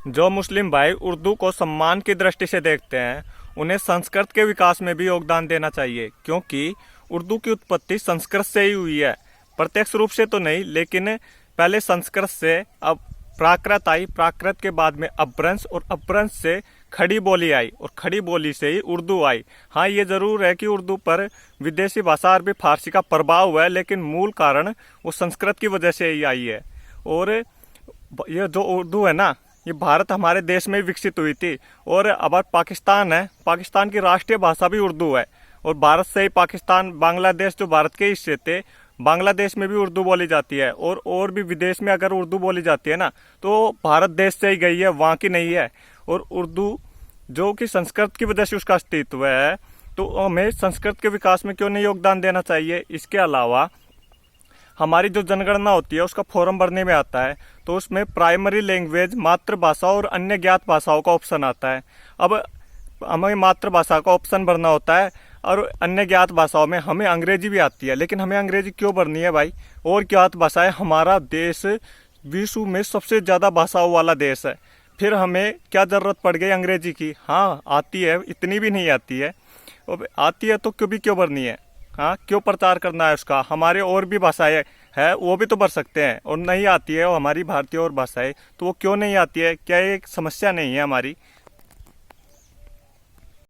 जो मुस्लिम भाई उर्दू को सम्मान की दृष्टि से देखते हैं, उन्हें संस्कृत के विकास में भी योगदान देना चाहिए, क्योंकि उर्दू की उत्पत्ति संस्कृत से ही हुई है। प्रत्यक्ष रूप से तो नहीं, लेकिन पहले संस्कृत से, अब प्राकृत आई, प्राकृत के बाद में अपभ्रंश, और अपभ्रंश से खड़ी बोली आई, और खड़ी बोली से ही उर्दू आई। हाँ, ये जरूर है कि उर्दू पर विदेशी भाषा अरबी फारसी का प्रभाव हुआ है, लेकिन मूल कारण वो संस्कृत की वजह से ही आई है। और ये जो उर्दू है ना, ये भारत हमारे देश में विकसित हुई थी। और अब पाकिस्तान है, पाकिस्तान की राष्ट्रीय भाषा भी उर्दू है। और भारत से ही पाकिस्तान, बांग्लादेश जो भारत के हिस्से थे, बांग्लादेश में भी उर्दू बोली जाती है। और भी विदेश में अगर उर्दू बोली जाती है ना, तो भारत देश से ही गई है, वहाँ की नहीं है। और उर्दू जो कि संस्कृत की वजह से उसका अस्तित्व है, तो हमें संस्कृत के विकास में क्यों नहीं योगदान देना चाहिए। इसके अलावा हमारी जो जनगणना होती है उसका फॉर्म भरने में आता है, तो उसमें प्राइमरी लैंग्वेज, मातृभाषा और अन्य ज्ञात भाषाओं का ऑप्शन आता है। अब हमें मातृभाषा का ऑप्शन भरना होता है, और अन्य ज्ञात भाषाओं में हमें अंग्रेजी भी आती है, लेकिन हमें अंग्रेजी क्यों भरनी है भाई। और ज्ञात भाषाएं, हमारा देश विश्व में सबसे ज़्यादा भाषाओं वाला देश है, फिर हमें क्या ज़रूरत पड़ गई अंग्रेजी की। हाँ आती है, इतनी भी नहीं आती है, आती है तो क्यों भरनी है। हाँ, क्यों प्रचार करना है उसका। हमारे और भी भाषाएं है, वो भी तो भर सकते हैं। और नहीं आती है वो हमारी भारतीय और भाषाएं, तो वो क्यों नहीं आती है, क्या ये एक समस्या नहीं है हमारी।